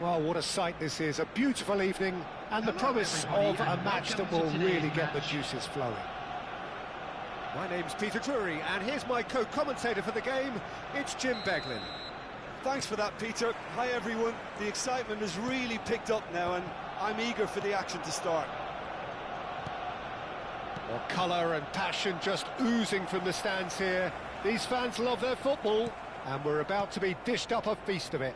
Well, what a sight this is. A beautiful evening and the promise of a match that will really get the juices flowing. My name's Peter Drury, and here's my co-commentator for the game. It's Jim Beglin. Thanks for that, Peter. Hi, everyone. The excitement has really picked up now, and I'm eager for the action to start. Well, colour and passion just oozing from the stands here. These fans love their football, and we're about to be dished up a feast of it.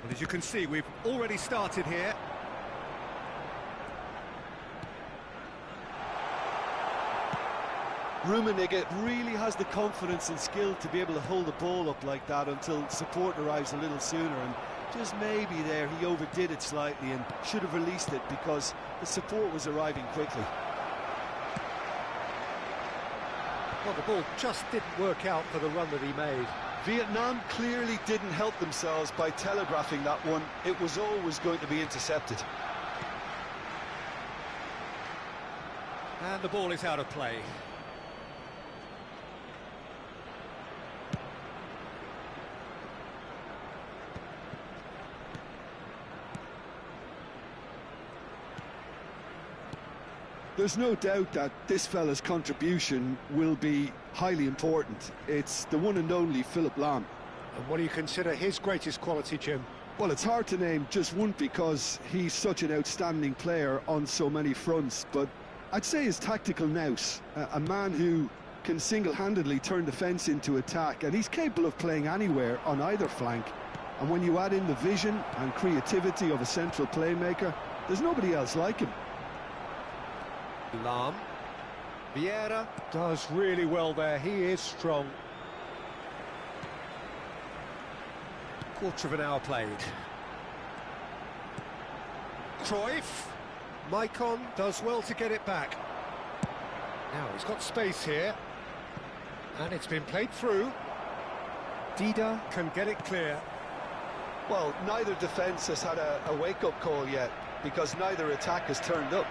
Well, as you can see, we've already started here. Rummenigge really has the confidence and skill to be able to hold the ball up like that until support arrives a little sooner, and just maybe there he overdid it slightly and should have released it because the support was arriving quickly. Well, the ball just didn't work out for the run that he made. Vietnam clearly didn't help themselves by telegraphing that one. It was always going to be intercepted. And the ball is out of play. There's no doubt that this fella's contribution will be highly important. It's the one and only Philipp Lahm. And what do you consider his greatest quality, Jim? Well, it's hard to name just one because he's such an outstanding player on so many fronts, but I'd say his tactical nous, a man who can single-handedly turn defence into attack, and he's capable of playing anywhere on either flank. And when you add in the vision and creativity of a central playmaker, there's nobody else like him. Lahm. Vieira does really well there. He is strong. Quarter of an hour played. Cruyff. Maicon does well to get it back. Now he's got space here. And it's been played through. Dida can get it clear. Well, neither defence has had a wake-up call yet because neither attack has turned up.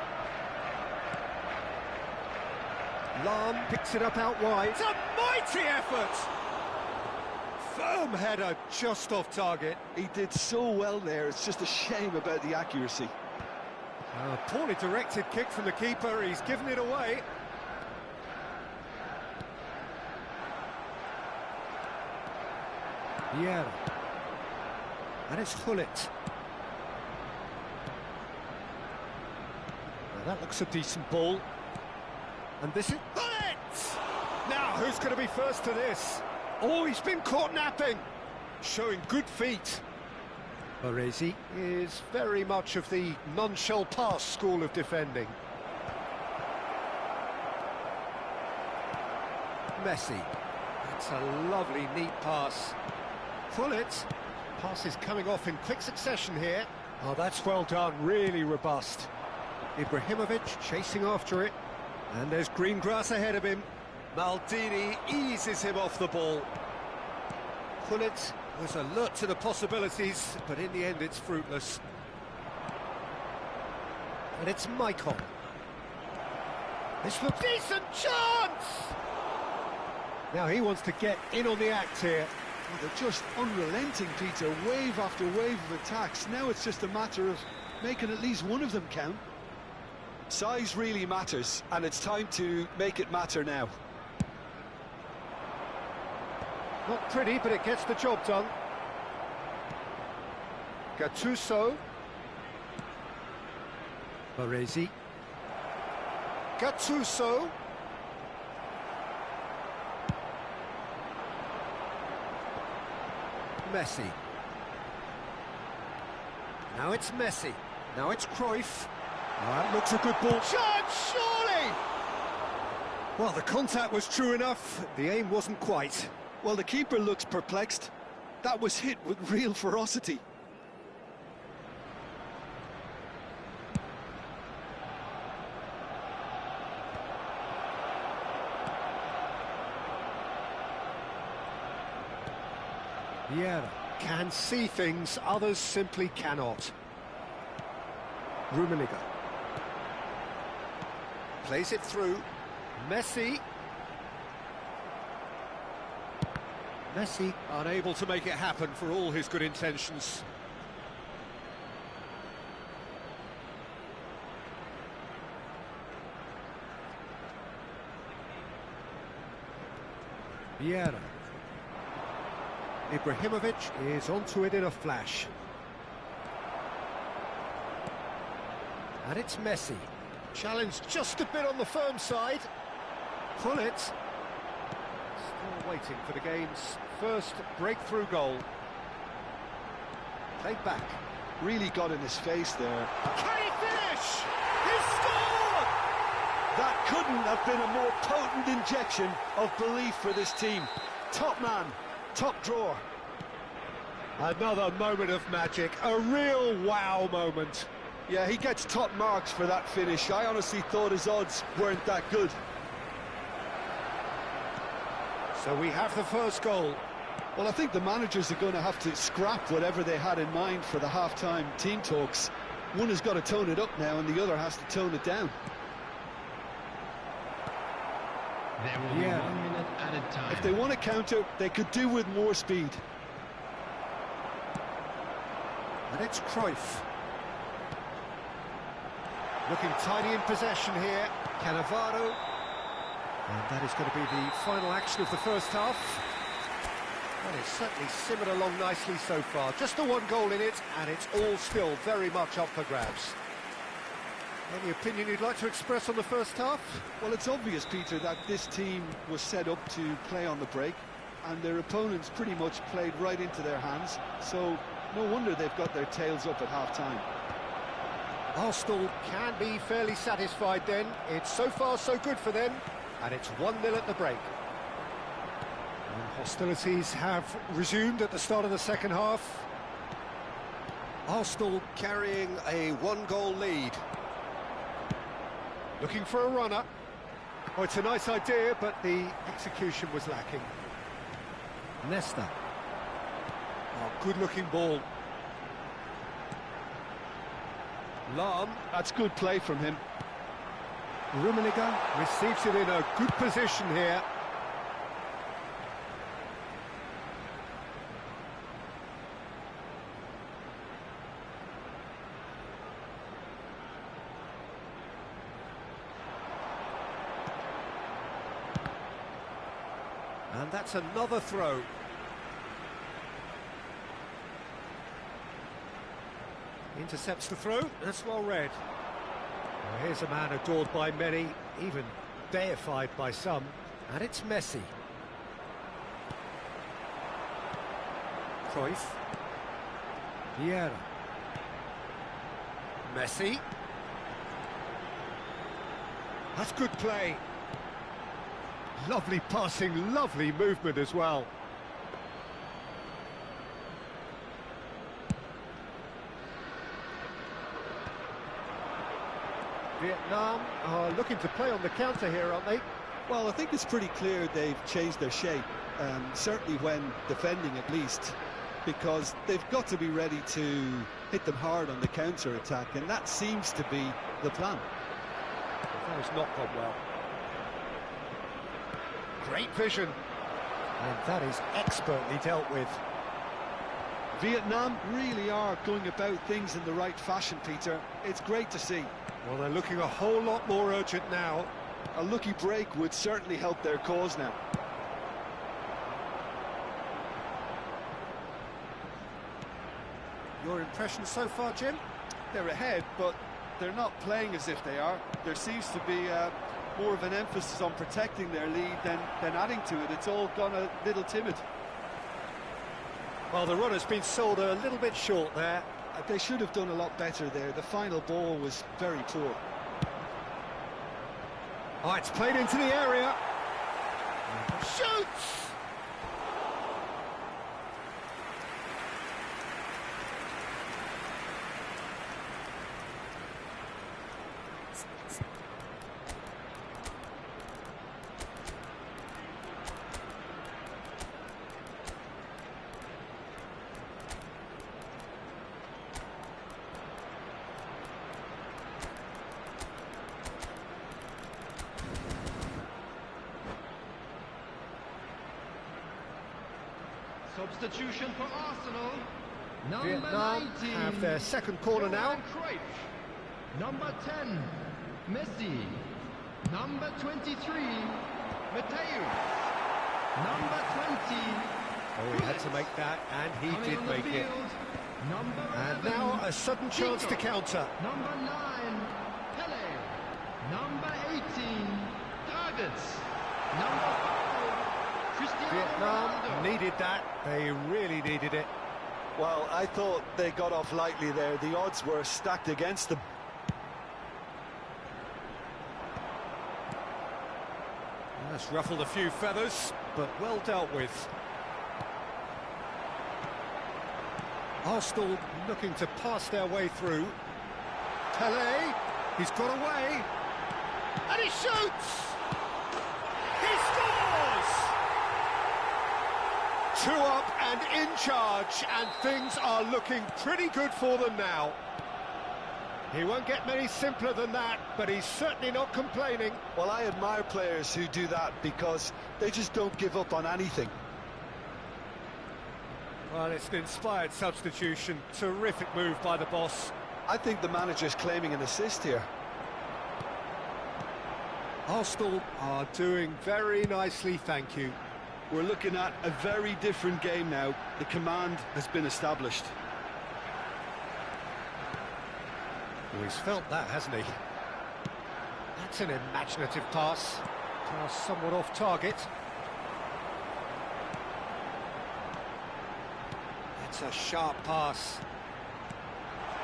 Lahm picks it up out wide. It's a mighty effort! Firm header just off target. He did so well there, it's just a shame about the accuracy. A poorly directed kick from the keeper, he's given it away. Yeah. And it's Hullet. Now that looks a decent ball. And this is... Hullet! Now, who's going to be first to this? Oh, he's been caught napping. Showing good feet. Baresi is very much of the non-shell pass school of defending. Messi. That's a lovely, neat pass. Hullet. Pass is coming off in quick succession here. Oh, that's well done, really robust. Ibrahimovic chasing after it. And there's green grass ahead of him. Maldini eases him off the ball. Hullet was alert to the possibilities, but in the end it's fruitless. And it's Maicon. This looks decent chance! Now he wants to get in on the act here. Well, they're just unrelenting, Peter. Wave after wave of attacks. Now it's just a matter of making at least one of them count. Size really matters, and it's time to make it matter now. Not pretty, but it gets the job done. Gattuso. Baresi. Gattuso. Messi. Now it's Messi. Now it's Cruyff. That looks a good ball. Chance, surely! Well, the contact was true enough. The aim wasn't quite. Well, the keeper looks perplexed. That was hit with real ferocity. Vieira can see things others simply cannot. Rummenigge plays it through. Messi. Messi unable to make it happen for all his good intentions. Vieira. Ibrahimovic is onto it in a flash. And it's Messi. Challenge just a bit on the firm side. Pull it. Still waiting for the game's first breakthrough goal. Played back. Really got in his face there. Can he finish? He scored! That couldn't have been a more potent injection of belief for this team. Top man, top drawer. Another moment of magic, a real wow moment. Yeah, he gets top marks for that finish. I honestly thought his odds weren't that good. So we have the first goal. Well, I think the managers are going to have to scrap whatever they had in mind for the half-time team talks. One has got to tone it up now and the other has to tone it down. There will be 1 minute added time. If they want to counter, they could do with more speed. And it's Cruyff. Looking tidy in possession here. Cannavaro. And that is going to be the final action of the first half. That is certainly simmered along nicely so far. Just the one goal in it, and it's all still very much up for grabs. Any opinion you'd like to express on the first half? Well, it's obvious, Peter, that this team was set up to play on the break, and their opponents pretty much played right into their hands, so no wonder they've got their tails up at half-time. Arsenal can be fairly satisfied then. It's so far so good for them, and it's 1-0 at the break. And hostilities have resumed at the start of the second half. Arsenal carrying a one-goal lead. Looking for a runner. Oh, it's a nice idea, but the execution was lacking. Nesta. Oh, good-looking ball. Lahm. That's good play from him. Rummenigge receives it in a good position here. And that's another throw. Intercepts the throw, that's well read. Well, here's a man adored by many, even deified by some, and it's Messi. Cruyff. Vieira. Messi. That's good play. Lovely passing, lovely movement as well. Vietnam are looking to play on the counter here, aren't they? Well, I think it's pretty clear they've changed their shape, certainly when defending at least, because they've got to be ready to hit them hard on the counter-attack, and that seems to be the plan. That has not gone well. Great vision, and that is expertly dealt with. Vietnam really are going about things in the right fashion, Peter. It's great to see. Well, they're looking a whole lot more urgent now. A lucky break would certainly help their cause now. Your impression so far, Jim? They're ahead, but they're not playing as if they are. There seems to be more of an emphasis on protecting their lead than adding to it. It's all gone a little timid. Well, the run has been sold a little bit short there. They should have done a lot better there. The final ball was very poor. Oh, it's played into the area. Shoots! Substitution for Arsenal. Number Vietnam 19. have their second corner now. Cruyff. Number 10, Messi. Number 23, Mateu. Number 20. Oh, he had to make that, and he Coming did on the make it. field, Number And 11, now a sudden chance to Zico. counter. Number 9, Pele. Number 18, Targets. Number 5, Cristiano Vietnam Ronaldo. needed that. They really needed it. Well, I thought they got off lightly there. The odds were stacked against them. That's ruffled a few feathers, but well dealt with. Arsenal looking to pass their way through. Pele, he's got away, and he shoots! He scores! 2 up and in charge, and things are looking pretty good for them now. He won't get many simpler than that, but he's certainly not complaining. Well, I admire players who do that because they just don't give up on anything. Well, it's an inspired substitution. Terrific move by the boss. I think the manager's claiming an assist here. Arsenal are doing very nicely, thank you. We're looking at a very different game now. The command has been established. Oh, he's felt that, hasn't he? That's an imaginative pass. Pass somewhat off target. That's a sharp pass.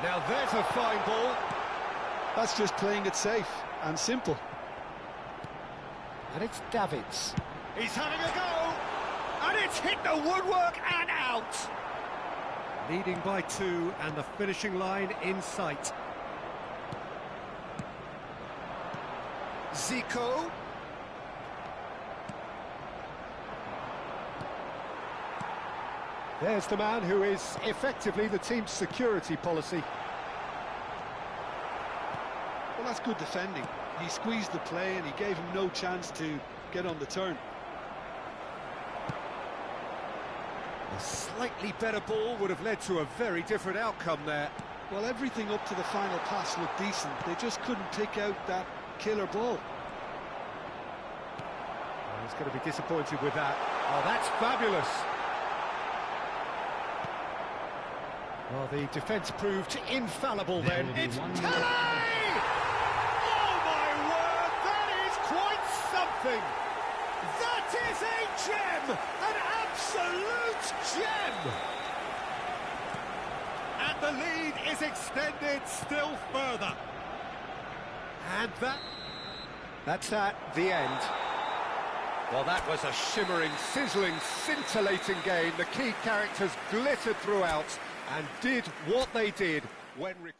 Now there's a fine ball. That's just playing it safe and simple. And it's Davids. He's having a go! And it's hit the woodwork and out! Leading by 2 and the finishing line in sight. Zico. There's the man who is effectively the team's security policy. Well, that's good defending. He squeezed the play and he gave him no chance to get on the turn. A slightly better ball would have led to a very different outcome there. Well, everything up to the final pass looked decent. They just couldn't pick out that killer ball. Oh, he's going to be disappointed with that. Oh, that's fabulous. Well, the defence proved infallible then. It's Pele! Oh, my word, that is quite something! That is a gem! An absolute gem! And the lead is extended still further. And that's at the end. Well, that was a shimmering, sizzling, scintillating game. The key characters glittered throughout and did what they did when required.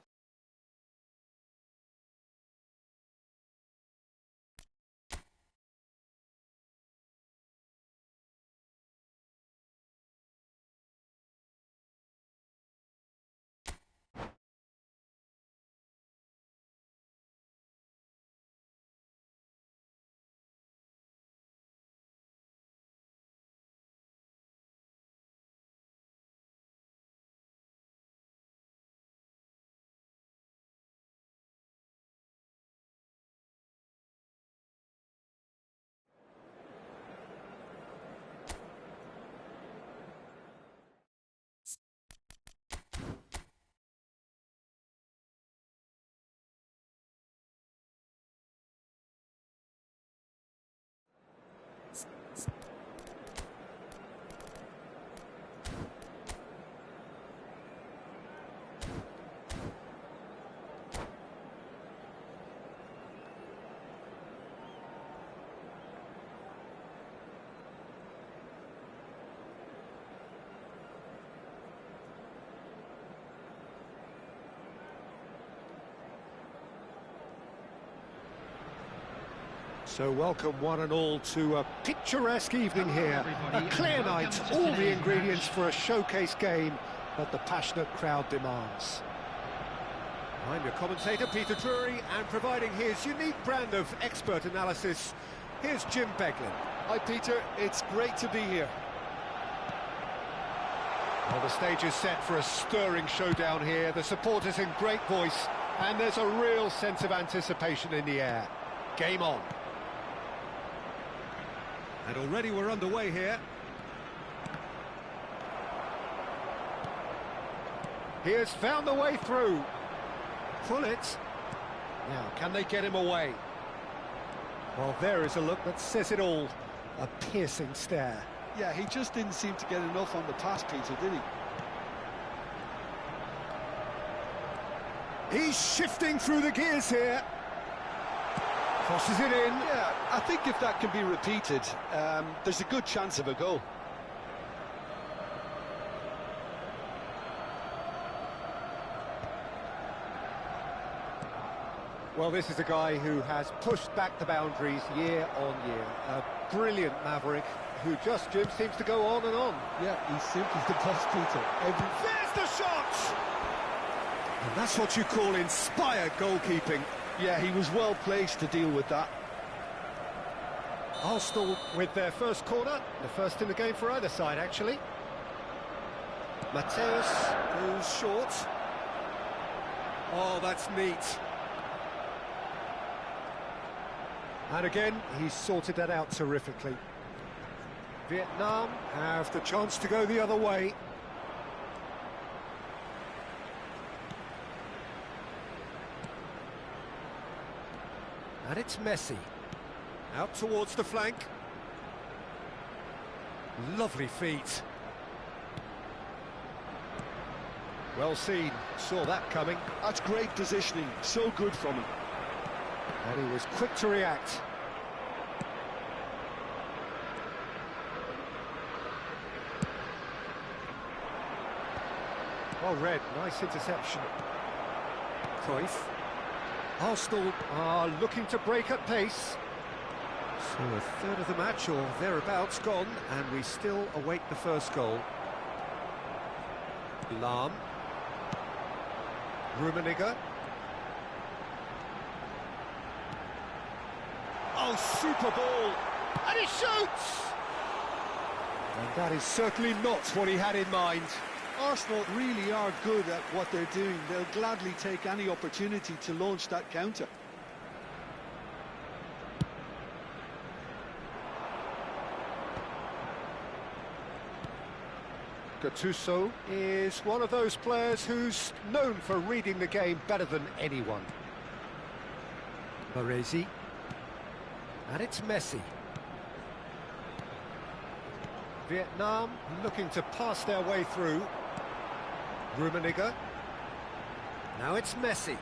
So welcome one and all to a picturesque evening here. A clear night, all the ingredients for a showcase game that the passionate crowd demands. I'm your commentator, Peter Drury, and providing his unique brand of expert analysis, here's Jim Beglin. Hi, Peter. It's great to be here. Well, the stage is set for a stirring showdown here. The supporters in great voice, and there's a real sense of anticipation in the air. Game on. And already we're underway here. He has found the way through. Pull it. Now, can they get him away? Well, there is a look that says it all. A piercing stare. Yeah, he just didn't seem to get enough on the pass, Peter, did he? He's shifting through the gears here. Crosses it in. Yeah, I think if that can be repeated, there's a good chance of a goal. Well, this is a guy who has pushed back the boundaries year on year. A brilliant maverick who just, Jim, seems to go on and on. Yeah, he's simply the best, Peter. There's the shot! And that's what you call inspired goalkeeping. Yeah, he was well placed to deal with that. Arsenal with their first corner, the first in the game for either side, actually. Mateus goes short. Oh, that's neat. And again, he's sorted that out terrifically. Vietnam have the chance to go the other way. And it's Messi. Out towards the flank. Lovely feet. Well seen, saw that coming. That's great positioning, so good from him. And he was quick to react. Well read, nice interception. Cruyff. Arsenal are looking to break at pace. So a third of the match or thereabouts gone, and we still await the first goal. Lahm. Rummenigge. Oh, super ball! And he shoots! And that is certainly not what he had in mind. Arsenal really are good at what they're doing. They'll gladly take any opportunity to launch that counter. Gattuso is one of those players who's known for reading the game better than anyone. Baresi. And it's Messi. Vietnam looking to pass their way through. Rummenigge. Now it's Messi.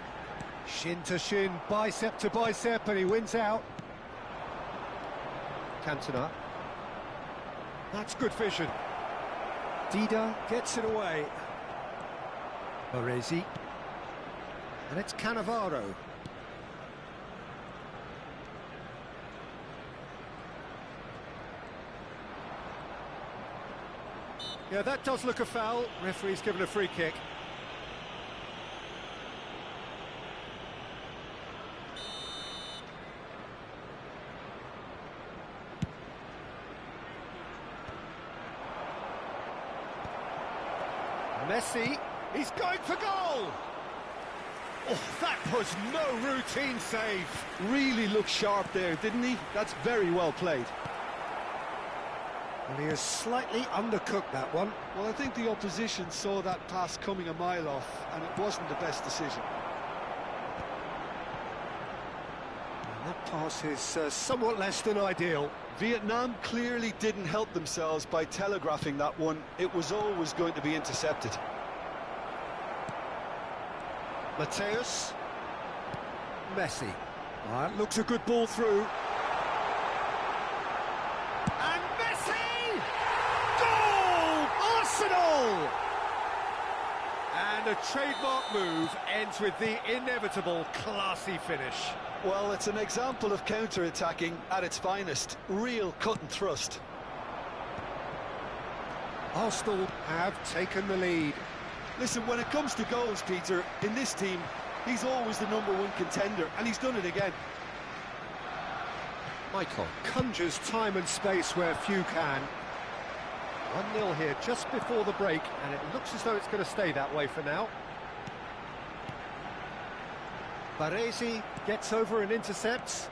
Shin to shin, bicep to bicep, and he wins out. Cantona. That's good vision. Dida gets it away. Baresi. And it's Cannavaro. Yeah, that does look a foul. Referee's given a free kick. Messi, he's going for goal! Oh, that was no routine save. Really looked sharp there, didn't he? That's very well played. And he has slightly undercooked that one. Well, I think the opposition saw that pass coming a mile off, and it wasn't the best decision. And that pass is somewhat less than ideal. Vietnam clearly didn't help themselves by telegraphing that one. It was always going to be intercepted. Mateus. Messi. That looks a good ball through. And Messi! Goal! Arsenal! And a trademark move ends with the inevitable classy finish. Well, it's an example of counter-attacking at its finest. Real cut and thrust. Arsenal have taken the lead. Listen, when it comes to goals, Peter, in this team, he's always the #1 contender, and he's done it again. Michael conjures time and space where few can. 1-0 here just before the break, and it looks as though it's going to stay that way for now. Baresi gets over and intercepts.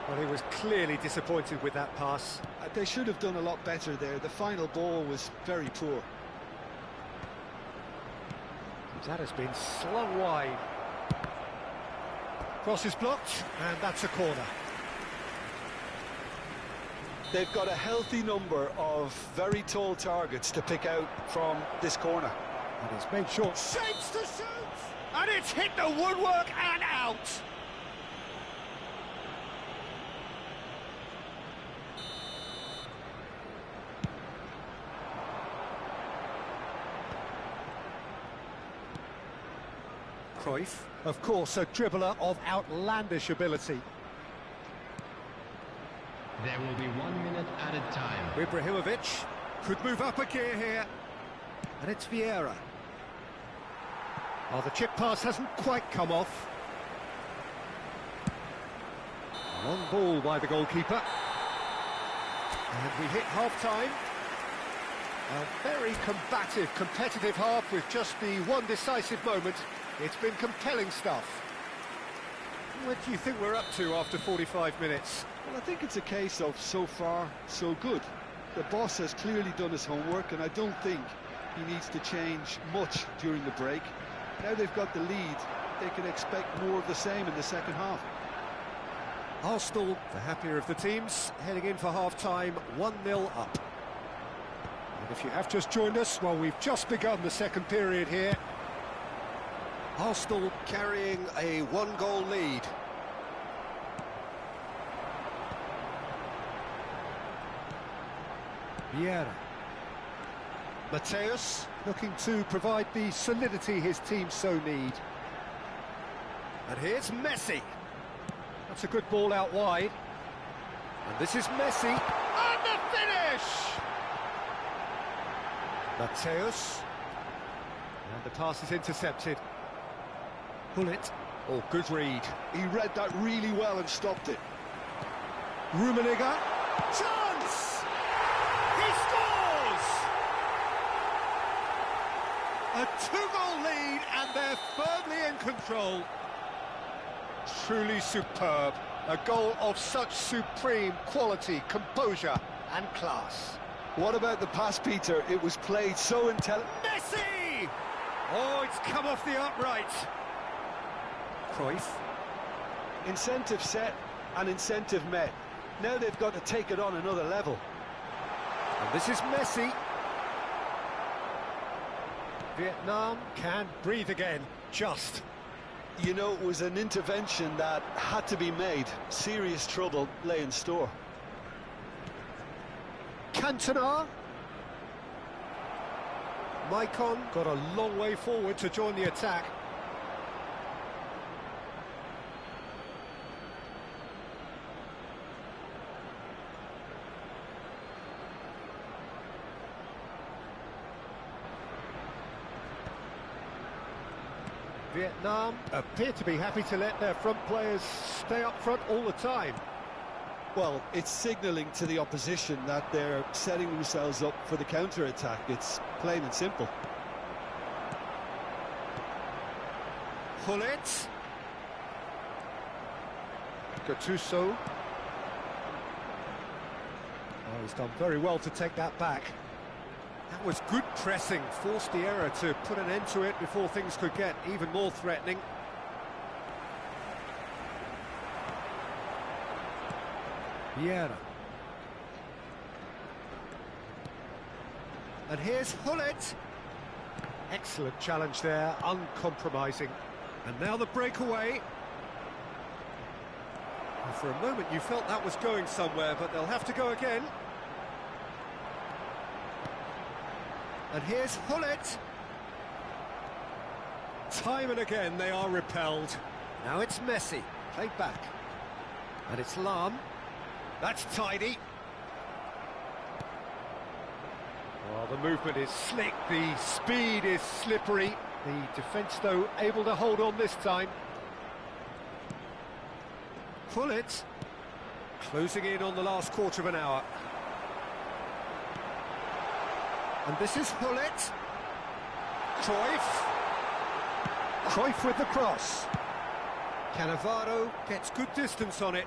Well, he was clearly disappointed with that pass. They should have done a lot better there. The final ball was very poor. That has been slung wide. Cross is blocked, and that's a corner. They've got a healthy number of very tall targets to pick out from this corner. And he's made short. Shapes to shoot! And it's hit the woodwork and out! Cruyff, of course, a dribbler of outlandish ability. There will be 1 minute added time. Ibrahimovic could move up a gear here. And it's Vieira. Oh, the chip pass hasn't quite come off. Long ball by the goalkeeper. And we hit half-time. A very combative, competitive half with just the one decisive moment. It's been compelling stuff. What do you think we're up to after 45 minutes? Well, I think it's a case of so far, so good. The boss has clearly done his homework, and I don't think he needs to change much during the break. Now they've got the lead, they can expect more of the same in the second half. Arsenal, the happier of the teams, heading in for half-time, 1-0 up. And if you have just joined us, well, we've just begun the second period here. Arsenal carrying a one-goal lead. Vieira. Mateus looking to provide the solidity his team so need. And here's Messi. That's a good ball out wide. And this is Messi. And the finish! Mateus. And the pass is intercepted. Bullet. Oh, good read. He read that really well and stopped it. Rummenigge. Chance! He scores! A two-goal lead, and they're firmly in control. Truly superb. A goal of such supreme quality, composure and class. What about the pass, Peter? It was played so intelligent. Messi! Oh, it's come off the upright. Cruyff. Incentive set and incentive met. Now they've got to take it on another level. And this is Messi. Vietnam can breathe again, just. You know, it was an intervention that had to be made. Serious trouble lay in store. Cantona. Maicon got a long way forward to join the attack. Vietnam appear to be happy to let their front players stay up front all the time. Well, it's signalling to the opposition that they're setting themselves up for the counter-attack. It's plain and simple. Hullet. Gattuso. Oh, he's done very well to take that back. That was good pressing, forced the error to put an end to it before things could get even more threatening. Vieira. And here's Hullet. Excellent challenge there, uncompromising. And now the breakaway. And for a moment you felt that was going somewhere, but they'll have to go again. And here's Hullet. Time and again they are repelled. Now it's Messi, played back. And it's Lam. That's tidy. Well, the movement is slick, the speed is slippery. The defence, though, able to hold on this time. Hullet closing in on the last quarter of an hour. And this is Hullet. Cruyff with the cross. Cannavaro gets good distance on it.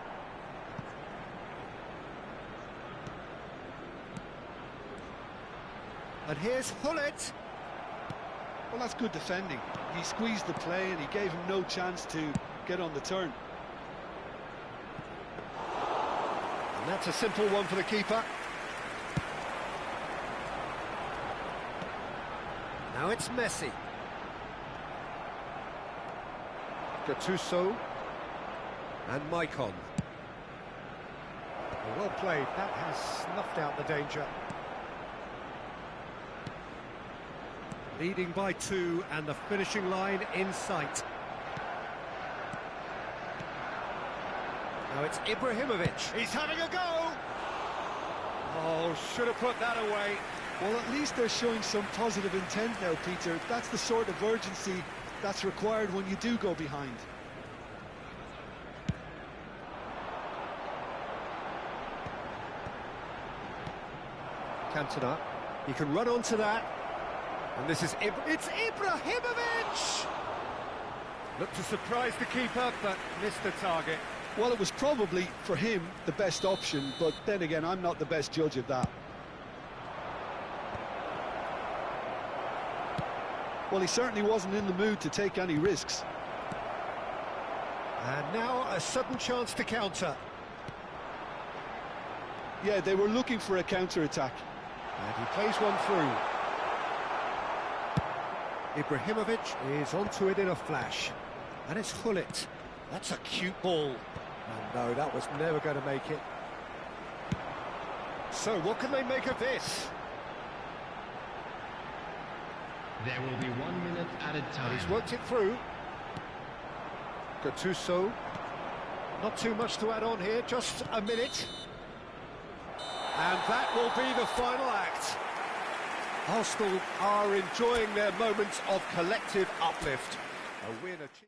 And here's Hullet. Well, that's good defending. He squeezed the play and he gave him no chance to get on the turn. And that's a simple one for the keeper. Now it's Messi. Gattuso. And Maicon. Well played. That has snuffed out the danger. Leading by 2 and the finishing line in sight. Now it's Ibrahimovic. He's having a go! Oh, should have put that away. Well, at least they're showing some positive intent now, Peter. That's the sort of urgency that's required when you do go behind. Cantona. He can run onto that. And this is it's Ibrahimovic! Looked to surprise the keeper, but missed the target. Well, it was probably, for him, the best option, but then again, I'm not the best judge of that. Well, he certainly wasn't in the mood to take any risks. And now a sudden chance to counter. Yeah, they were looking for a counter-attack. And he plays one through. Ibrahimovic is onto it in a flash. And it's Hullet. That's a cute ball. And no, that was never going to make it. So, what can they make of this? There will be 1 minute added time. And he's worked it through. Gattuso. Not too much to add on here, just a minute. And that will be the final act. Arsenal are enjoying their moments of collective uplift. A win achieved.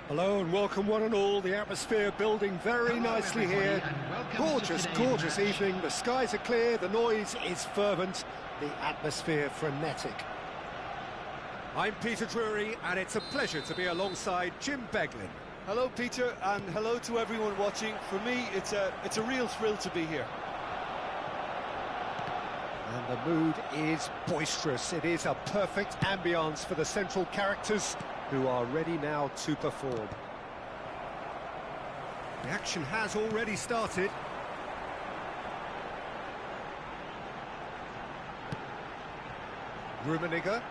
Hello and welcome one and all. The atmosphere building very nicely here. Gorgeous, gorgeous evening. The skies are clear, the noise is fervent, the atmosphere frenetic. I'm Peter Drury and it's a pleasure to be alongside Jim Beglin. Hello, Peter, and hello to everyone watching. For me, it's a real thrill to be here. And the mood is boisterous. It is a perfect ambience for the central characters who are ready now to perform. The action has already started. Rummenigge.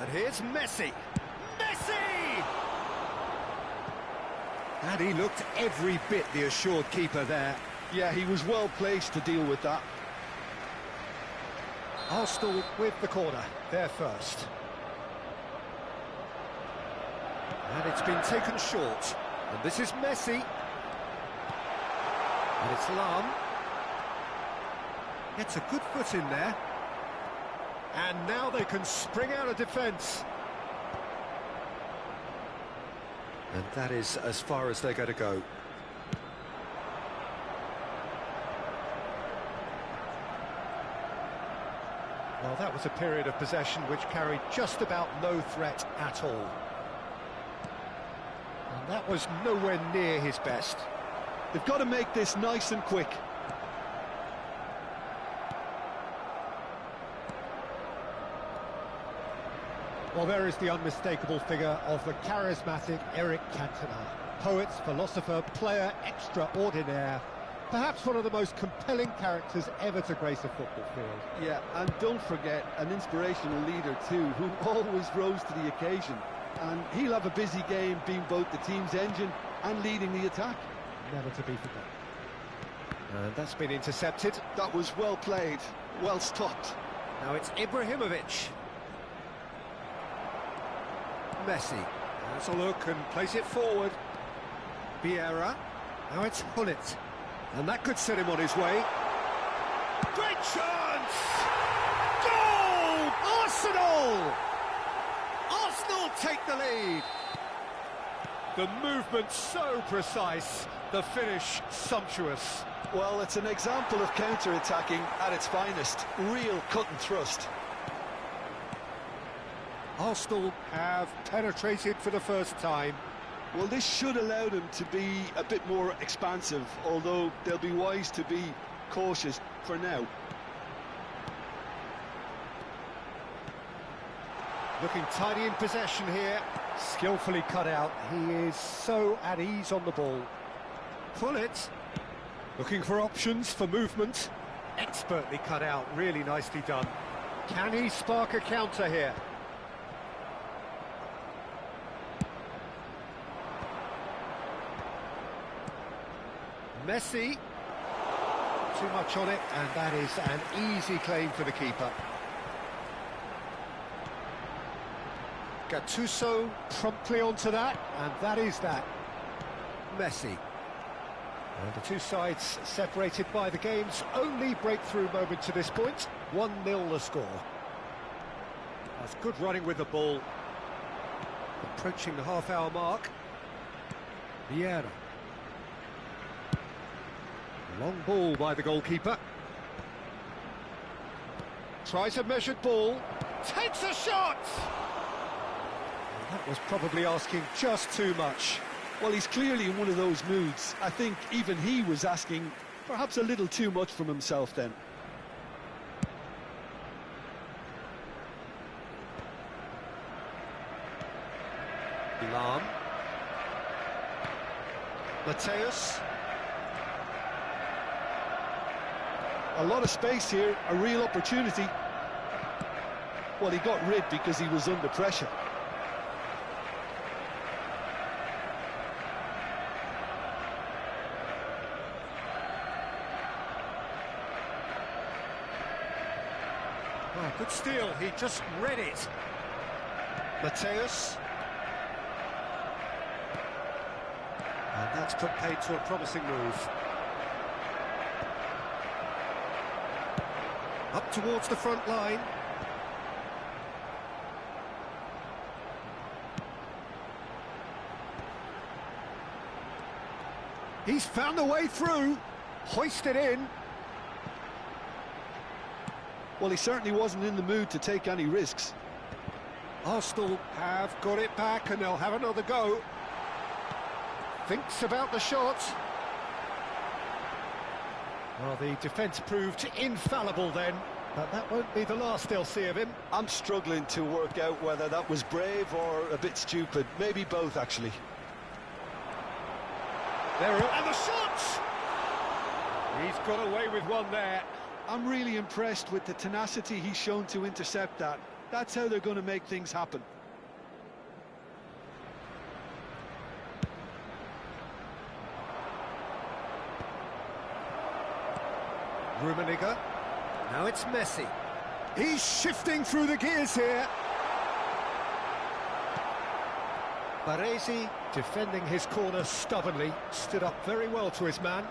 And here's Messi. Messi! And he looked every bit the assured keeper there. Yeah, he was well placed to deal with that. Arsenal with the corner, there first. And it's been taken short. And this is Messi. And it's Lam. Gets a good foot in there. And now they can spring out of defence. And that is as far as they're going to go. that was a period of possession which carried just about no threat at all. And that was nowhere near his best. They've got to make this nice and quick. Well, there is the unmistakable figure of the charismatic Eric Cantona. Poet, philosopher, player extraordinaire. Perhaps one of the most compelling characters ever to grace a football field. Yeah, and don't forget, an inspirational leader too, who always rose to the occasion. And he'll have a busy game being both the team's engine and leading the attack. Never to be forgotten. And that's been intercepted. That was well played, well stopped. Now it's Ibrahimovic. Messi. Has a look and plays it forward. Vieira. Now it's Hullet. And that could set him on his way. Great chance! Goal! Arsenal! Arsenal take the lead. The movement so precise, the finish sumptuous. Well, it's an example of counter-attacking at its finest. Real cut and thrust. Arsenal have penetrated for the first time. Well, this should allow them to be a bit more expansive, although they'll be wise to be cautious for now. Looking tidy in possession here. Skillfully cut out. He is so at ease on the ball. Hullet. Looking for options for movement. Expertly cut out. Really nicely done. Can he spark a counter here? Messi. Too much on it, and that is an easy claim for the keeper. Gattuso promptly onto that, and that is that. Messi. And the two sides separated by the game's only breakthrough moment to this point. 1-0 the score. That's good running with the ball. Approaching the half-hour mark. Vieira. Long ball by the goalkeeper. Tries a measured ball. Takes a shot! That was probably asking just too much. Well, he's clearly in one of those moods. I think even he was asking perhaps a little too much from himself then. Lam. Mateus. A lot of space here, a real opportunity. Well, he got rid because he was under pressure. Oh, good steal, he just read it. Mateus. And that's put paid to a promising move. Up towards the front line. He's found a way through. Hoisted in. Well, he certainly wasn't in the mood to take any risks. Arsenal have got it back and they'll have another go. Thinks about the shot. Well, the defence proved infallible then, but that won't be the last they'll see of him. I'm struggling to work out whether that was brave or a bit stupid. Maybe both, actually. There, and the shot! He's got away with one there. I'm really impressed with the tenacity he's shown to intercept that. That's how they're going to make things happen. Rummenigge. Now it's Messi. He's shifting through the gears here. Baresi, defending his corner stubbornly, stood up very well to his man.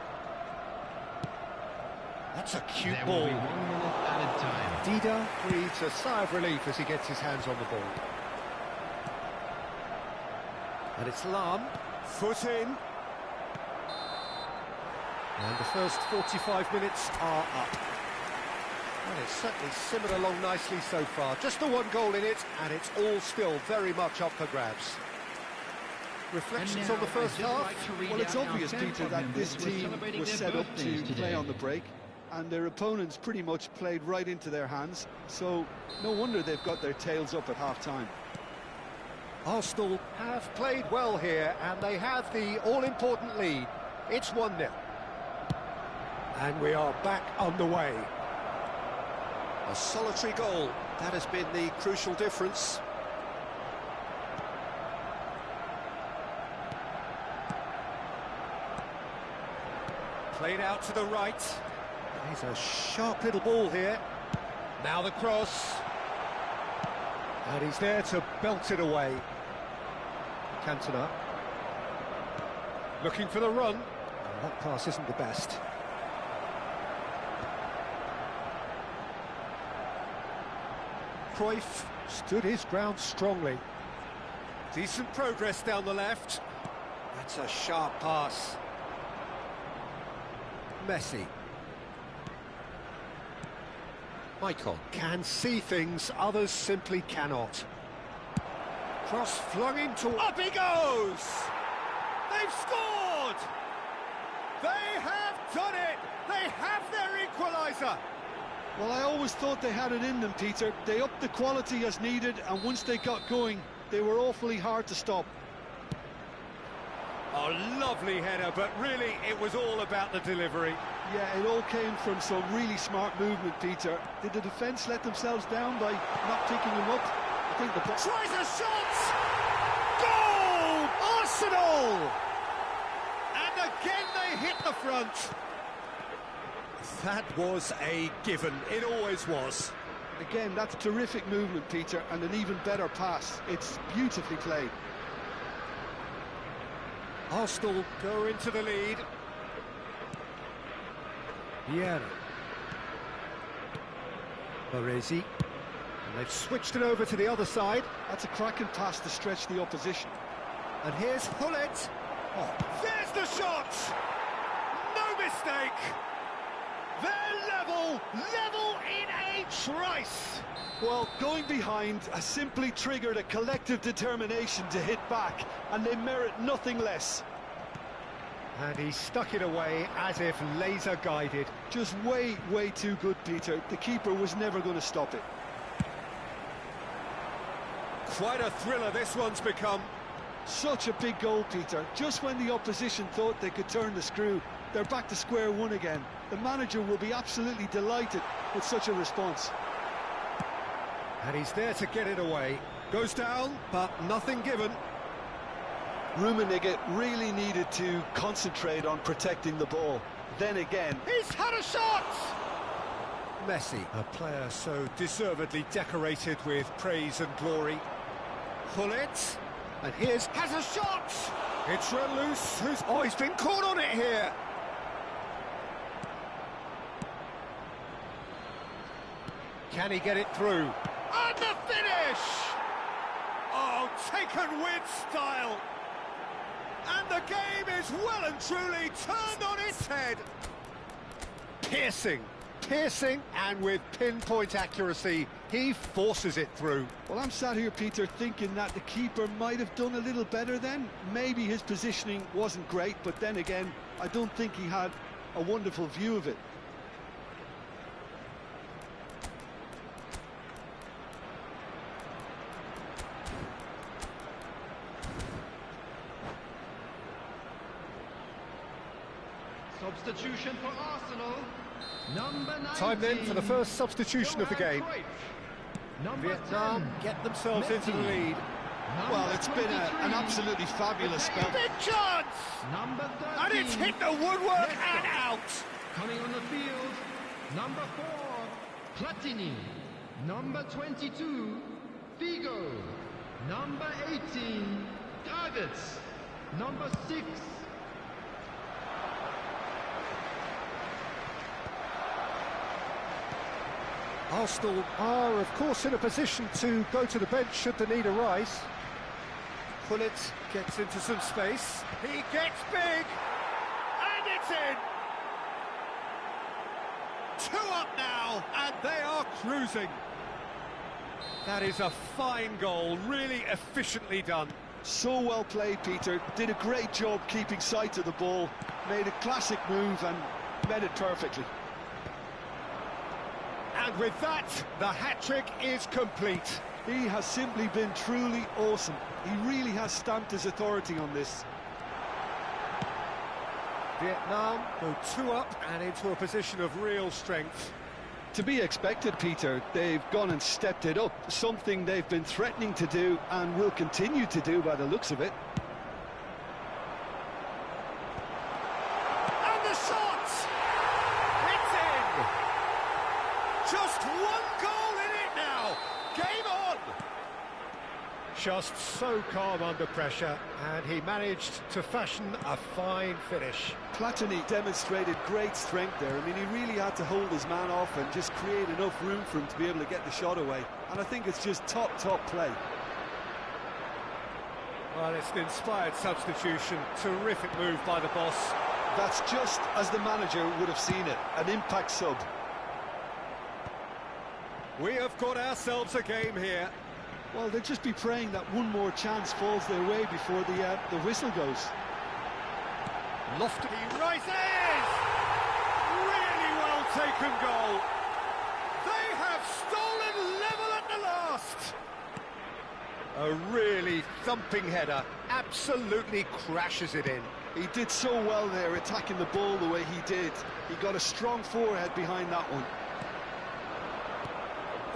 That's a cute There ball. will be 1 minute added time. Dida breathes a sigh of relief as he gets his hands on the ball. And it's Lam, foot in. And the first 45 minutes are up. Well, it's certainly simmered along nicely so far. Just the one goal in it, and it's all still very much up for grabs. Reflections on the first half? Well, it's obvious, Peter, that this team was set up to play on the break, and their opponents pretty much played right into their hands, so no wonder they've got their tails up at half-time. Arsenal have played well here, and they have the all-important lead. It's 1-0. And we are back underway. A solitary goal, that has been the crucial difference. Played out to the right. He's a sharp little ball here. Now the cross. And he's there to belt it away. Cantona. Looking for the run. And that pass isn't the best. Cruyff stood his ground strongly. Decent progress down the left. That's a sharp pass. Messi. Michael can see things others simply cannot. Cross flung into... Up he goes! They've scored! They have done it! They have their equaliser! Well, I always thought they had it in them, Peter. They upped the quality as needed, and once they got going, they were awfully hard to stop. A lovely header, but really it was all about the delivery. Yeah, it all came from some really smart movement, Peter. Did the defence let themselves down by not picking him up? I think the... Tries a shot! Goal! Arsenal! And again they hit the front. That was a given. It always was. Again, that's terrific movement, Peter, and an even better pass. It's beautifully played. Arsenal go into the lead. Vieira. Baresi. And they've switched it over to the other side. That's a cracking pass to stretch the opposition. And here's Hullet. Oh, there's the shot! No mistake! They're level in a trice! Well, going behind has simply triggered a collective determination to hit back, and they merit nothing less. And he stuck it away as if laser-guided. Just way too good, Peter. The keeper was never going to stop it. Quite a thriller this one's become. Such a big goal, Peter. Just when the opposition thought they could turn the screw, they're back to square one again. The manager will be absolutely delighted with such a response. And he's there to get it away. Goes down, but nothing given. Rummenigge really needed to concentrate on protecting the ball. Then again... He's had a shot! Messi, a player so deservedly decorated with praise and glory. Hullet, and has a shot! It's Relus, who's... Oh, he's been caught on it here! Can he get it through? And the finish! Oh, taken with style! And the game is well and truly turned on its head. Piercing, and with pinpoint accuracy, he forces it through. Well, I'm sat here, Peter, thinking that the keeper might have done a little better then. Maybe his positioning wasn't great, but then again, I don't think he had a wonderful view of it. Substitution for Arsenal. Number 19. Time then for the first substitution of the game. Vietnam 10, get themselves Messi. into the lead. Well, it's been an absolutely fabulous spell. Big chance! Number 13. And it's hit the woodwork and out! Coming on the field, number 4, Platini. Number 22, Figo. Number 18, Dragic. Number 6, Arsenal are, of course, in a position to go to the bench should the need arise. Hullet gets into some space. He gets big! And it's in! Two up now, and they are cruising. That is a fine goal, really efficiently done. So well played, Peter. Did a great job keeping sight of the ball, made a classic move and met it perfectly. And with that, the hat-trick is complete. He has simply been truly awesome. He really has stamped his authority on this. Vietnam go 2 up and into a position of real strength. To be expected, Peter. They've gone and stepped it up, something they've been threatening to do and will continue to do by the looks of it. And the shot! It's in! Just one goal in it now! Game on! Just so calm under pressure, and he managed to fashion a fine finish. Platini demonstrated great strength there. I mean, he really had to hold his man off and just create enough room for him to be able to get the shot away. And I think it's just top play. Well, it's an inspired substitution. Terrific move by the boss. That's just as the manager would have seen it, an impact sub. We have got ourselves a game here. Well, they'll just be praying that one more chance falls their way before the whistle goes. Lofty rises! Really well taken goal. They have stolen level at the last. A really thumping header, absolutely crashes it in. He did so well there, attacking the ball the way he did. He got a strong forehead behind that one.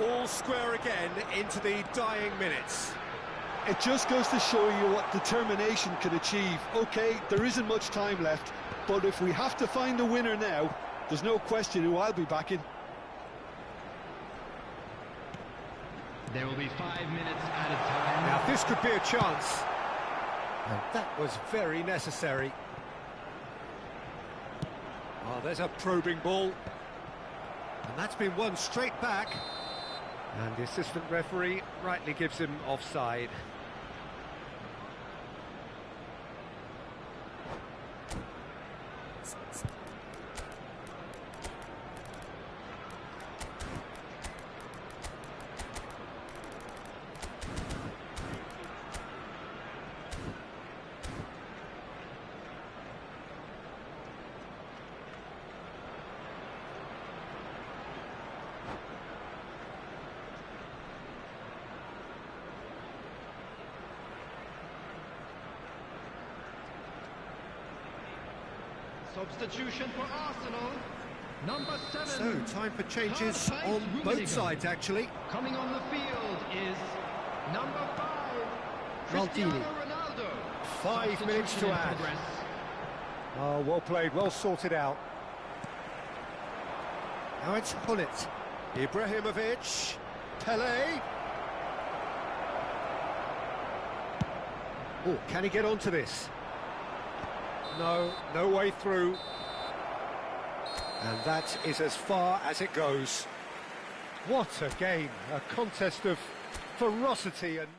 All square again into the dying minutes. It just goes to show you what determination can achieve. OK, there isn't much time left, but if we have to find a winner now, there's no question who I'll be backing. There will be 5 minutes added time. Now this could be a chance. And that was very necessary. Oh, there's a probing ball. And that's been won straight back. And the assistant referee rightly gives him offside. Substitution for Arsenal. Number 7. So, time for changes on both sides, actually. Coming on the field is number 5, Maldini. Cristiano Ronaldo. 5 minutes to add. Oh, well played, well sorted out. Now it's Hullet. Ibrahimovic. Pele. Oh, can he get onto this? No, no way through. And that is as far as it goes. What a game, a contest of ferocity and...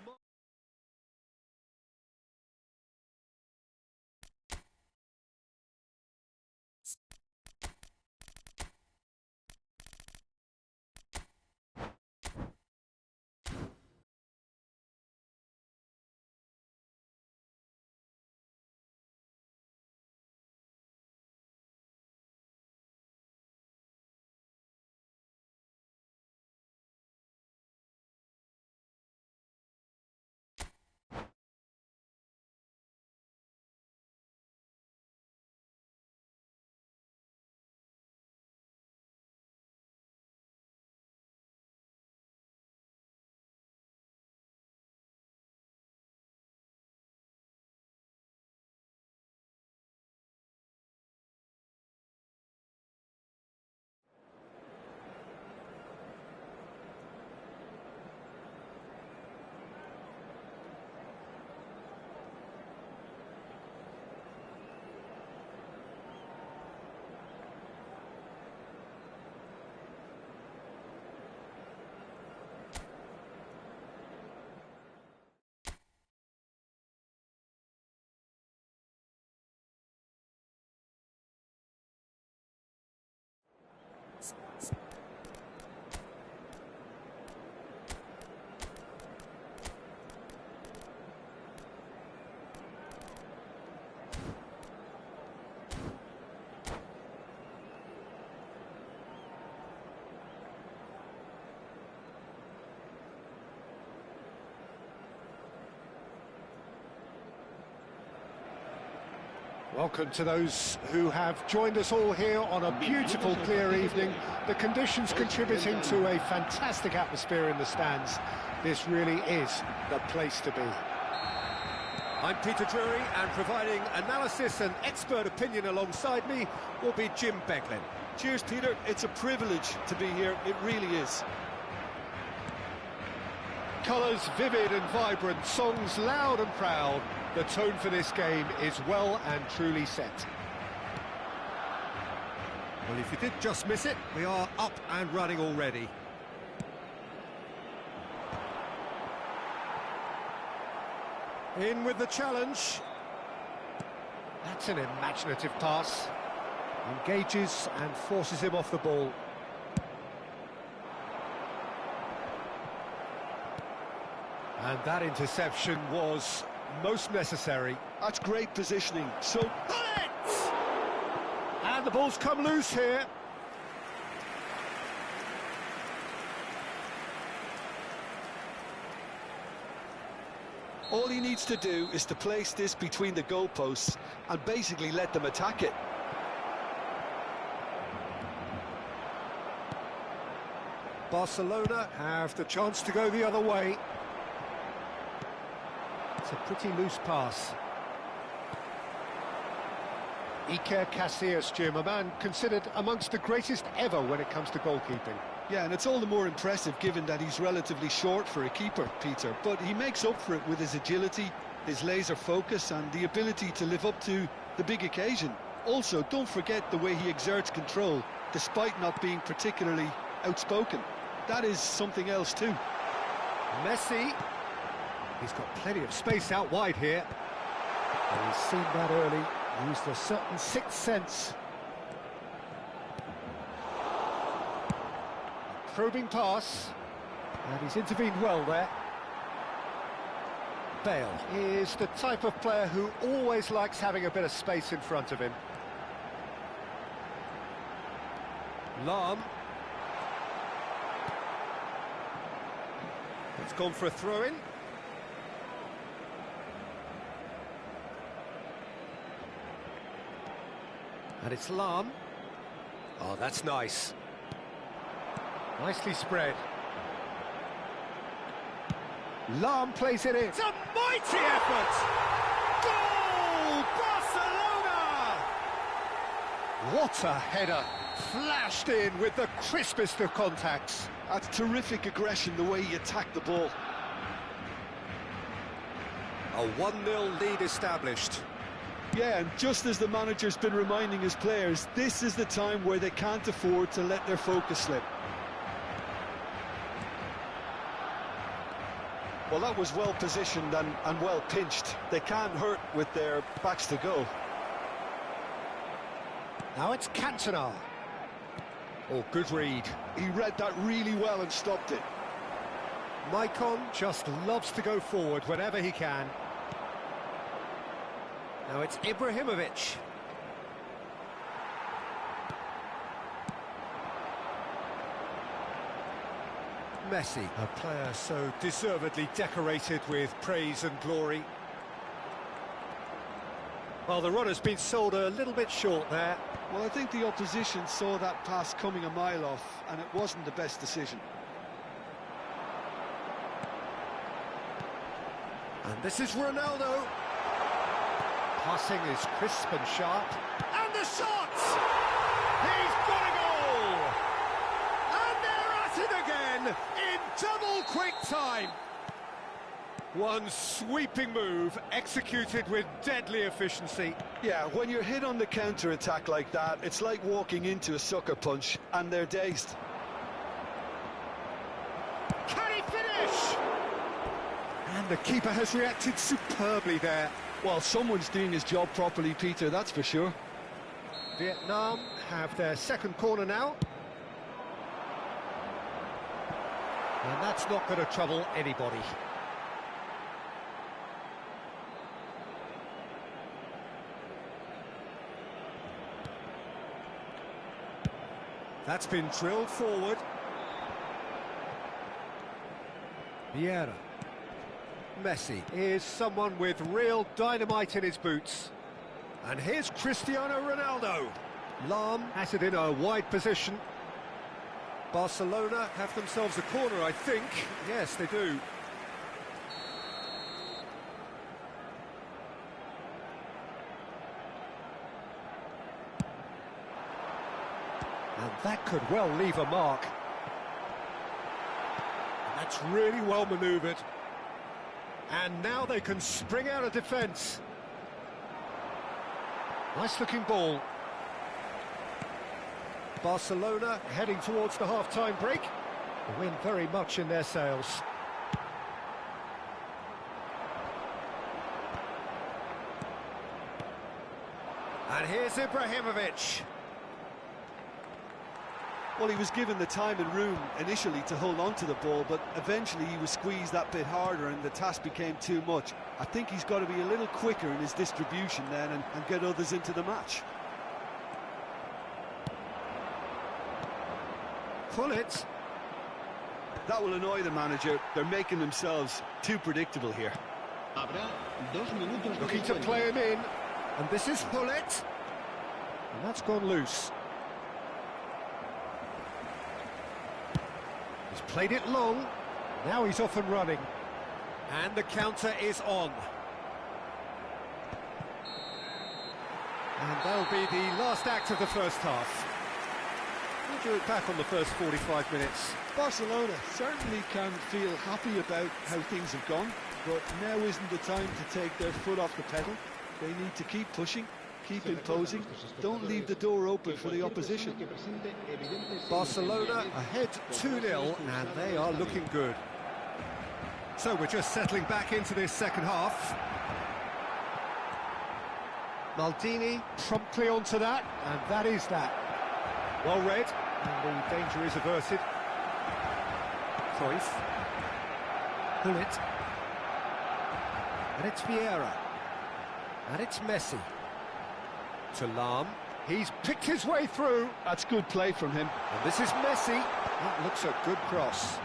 Welcome to those who have joined us all here on a beautiful, clear evening. The conditions contributing to a fantastic atmosphere in the stands. This really is the place to be. I'm Peter Drury, and providing analysis and expert opinion alongside me will be Jim Beglin. Cheers, Peter. It's a privilege to be here. It really is. Colours vivid and vibrant, songs loud and proud. The tone for this game is well and truly set. Well, if you did just miss it, we are up and running already. In with the challenge. That's an imaginative pass. Engages and forces him off the ball. And that interception was most necessary. That's great positioning. So, and the ball's come loose here. all he needs to do is to place this between the goalposts and basically let them attack it. Barcelona have the chance to go the other way. It's a pretty loose pass. Iker Casillas, Jim, a man considered amongst the greatest ever when it comes to goalkeeping. Yeah, and it's all the more impressive given that he's relatively short for a keeper, Peter. But he makes up for it with his agility, his laser focus and the ability to live up to the big occasion. Also, don't forget the way he exerts control, despite not being particularly outspoken. That is something else too. Messi, he's got plenty of space out wide here. And he's seen that early, used a certain sixth sense. Probing pass, and he's intervened well there. Bale is the type of player who always likes having a bit of space in front of him. Lahm. It's gone for a throw-in. And it's Lahm. Oh, that's nice. Nicely spread. Lahm plays it in. It's a mighty effort! Goal! Barcelona! What a header! Flashed in with the crispest of contacts. That's terrific aggression, the way he attacked the ball. A 1-0 lead established. Yeah, and just as the manager's been reminding his players, this is the time where they can't afford to let their focus slip. Well, that was well positioned and well pinched. They can't hurt with their backs to goal. Now it's Cantona. Oh, good read. He read that really well and stopped it. Maicon just loves to go forward whenever he can. Now it's Ibrahimovic. Messi, a player so deservedly decorated with praise and glory. Well, the runner's been sold a little bit short there. Well, I think the opposition saw that pass coming a mile off, and it wasn't the best decision. And this is Ronaldo. Passing is crisp and sharp. And the shot! He's got a goal! And they're at it again in double quick time. One sweeping move executed with deadly efficiency. Yeah, when you're hit on the counter-attack like that, it's like walking into a sucker punch, and they're dazed. Can he finish? And the keeper has reacted superbly there. Well, someone's doing his job properly, Peter, that's for sure. Vietnam have their second corner now. And that's not going to trouble anybody. That's been drilled forward. Vieira. Messi is someone with real dynamite in his boots. And here's Cristiano Ronaldo. Lahm has it in a wide position. Barcelona have themselves a corner, I think. Yes, they do. And that could well leave a mark. And that's really well manoeuvred. And now they can spring out of defence. Nice-looking ball. Barcelona heading towards the half-time break. The wind very much in their sails. And here's Ibrahimovic. Well, he was given the time and room initially to hold on to the ball, but eventually he was squeezed that bit harder and the task became too much. I think he's got to be a little quicker in his distribution then and get others into the match. Pull it. That will annoy the manager. They're making themselves too predictable here. Looking to play him in. And this is Pullet. And that's gone loose. He's played it long. Now he's off and running. And the counter is on. And that'll be the last act of the first half. What do you look back on the first 45 minutes? Barcelona certainly can feel happy about how things have gone, but now isn't the time to take their foot off the pedal. They need to keep pushing, keep imposing, don't leave the door open for the opposition. Barcelona ahead 2-0, and they are looking good. So we're just settling back into this second half. Maldini promptly onto that, and that is that. Well read, and the danger is averted. Cruyff. Pull it. And it's Vieira. And it's Messi. To Lahm. He's picked his way through. That's good play from him. And this is Messi. That looks a good cross.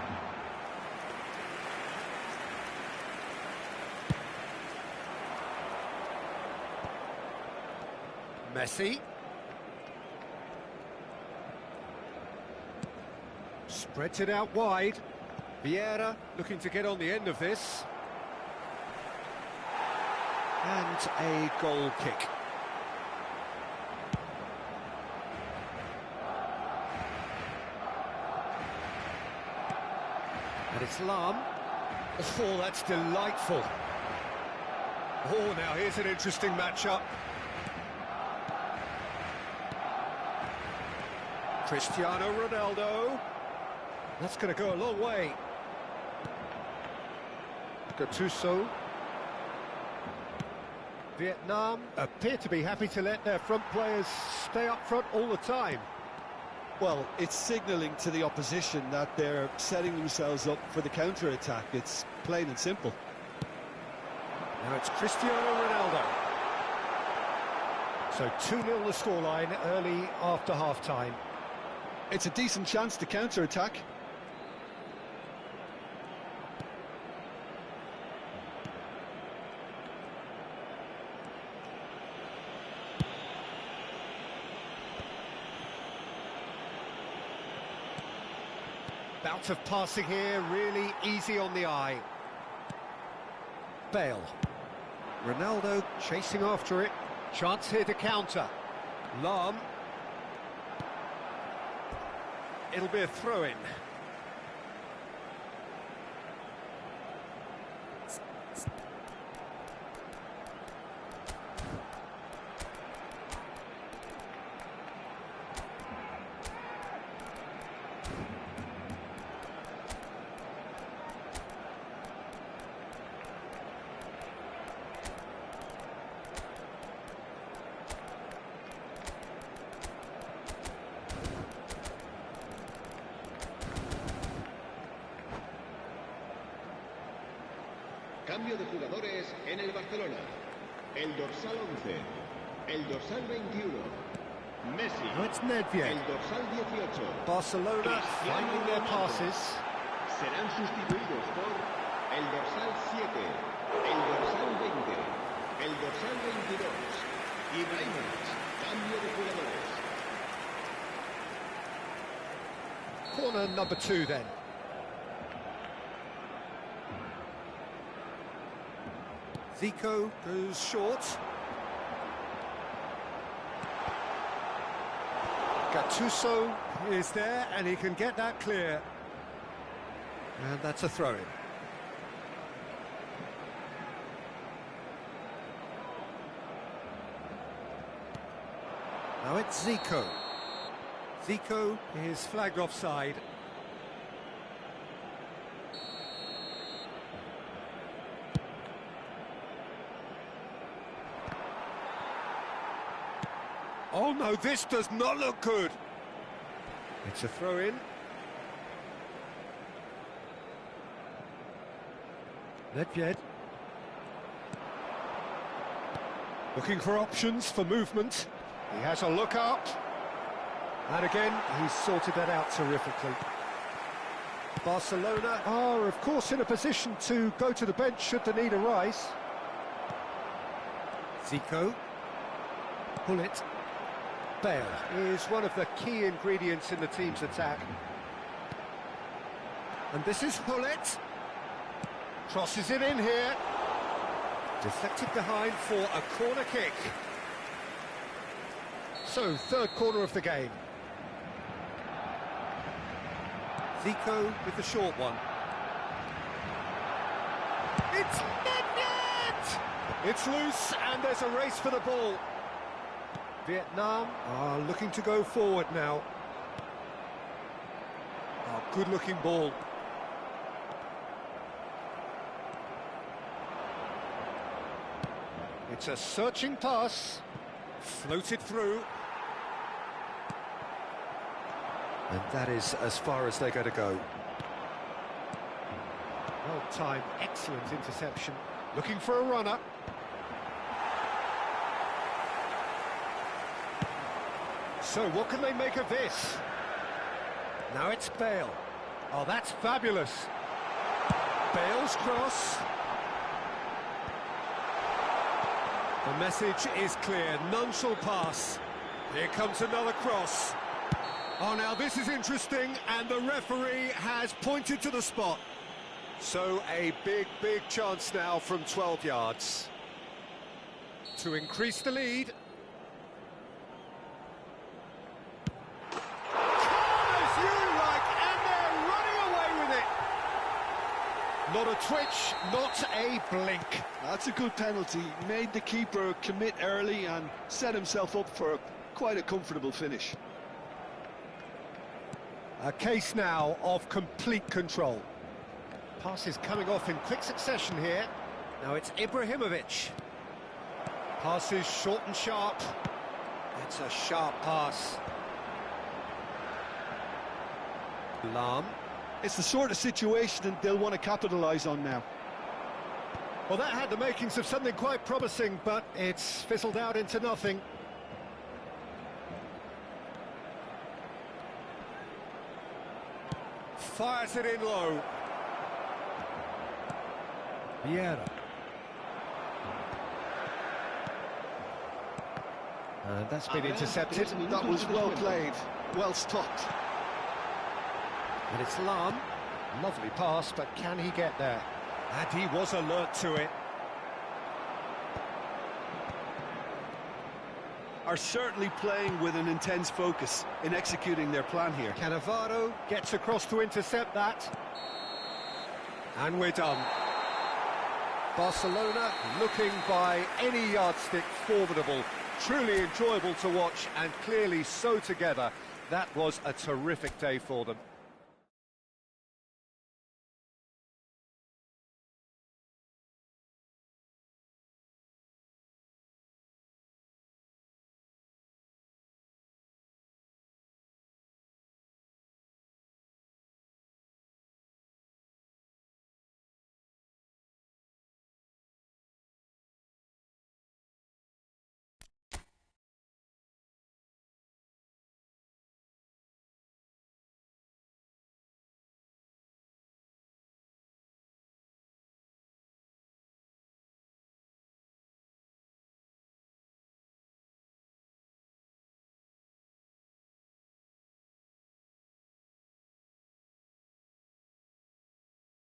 Messi. Spreads it out wide. Vieira looking to get on the end of this. And a goal kick. And it's Lahm. Oh, that's delightful. Oh, now here's an interesting matchup. Cristiano Ronaldo. That's going to go a long way. Gattuso. Vietnam appear to be happy to let their front players stay up front all the time. Well, it's signalling to the opposition that they're setting themselves up for the counter-attack. It's plain and simple. Now it's Cristiano Ronaldo. So 2-0 the scoreline early after half-time. It's a decent chance to counter-attack. Bout of passing here, really easy on the eye. Bale. Ronaldo chasing after it. Chance here to counter. Lahm. It'll be a throw-in. Cambio de jugadores en el Barcelona. El dorsal 11, el dorsal 21, Messi. No, it's Nedved. El dorsal 18. Barcelona finding their passes. Serán sustituidos por el dorsal 7, el dorsal 20, el dorsal 22, turn number 2 then. Zico goes short. Gattuso is there and he can get that clear. And that's a throw-in. Now it's Zico. Zico is flagged offside. Oh no, this does not look good. It's a throw-in. Nedved. Looking for options for movement. He has a look up. And again, he's sorted that out terrifically. Barcelona are, of course, in a position to go to the bench should the need arise. Zico. Pull it. Bale is one of the key ingredients in the team's attack. And this is Hullet. Crosses it in here. Deflected behind for a corner kick. So, third corner of the game. Zico with the short one. It's Nedved! It's loose and there's a race for the ball. Vietnam are looking to go forward now. Oh, good-looking ball. It's a searching pass. Floated through. And that is as far as they're going to go. Well-timed, excellent interception. Looking for a runner. So what can they make of this? Now it's Bale. Oh, that's fabulous. Bale's cross. The message is clear, none shall pass. Here comes another cross. Oh, now this is interesting, and the referee has pointed to the spot. So a big chance now from 12 yards. To increase the lead. Not a twitch, not a blink. That's a good penalty. Made the keeper commit early and set himself up for quite a comfortable finish. A case now of complete control. Passes coming off in quick succession here. Now it's Ibrahimovic. Passes short and sharp. It's a sharp pass. Lahm. It's the sort of situation that they'll want to capitalise on now. Well, that had the makings of something quite promising, but it's fizzled out into nothing. Fires it in low. Vieira. And that's been intercepted. That was well played, well stopped. And it's Lahm. Lovely pass, but can he get there? And he was alert to it. Are certainly playing with an intense focus in executing their plan here. Cannavaro gets across to intercept that. And we're done. Barcelona looking by any yardstick formidable. Truly enjoyable to watch and clearly so together. That was a terrific day for them.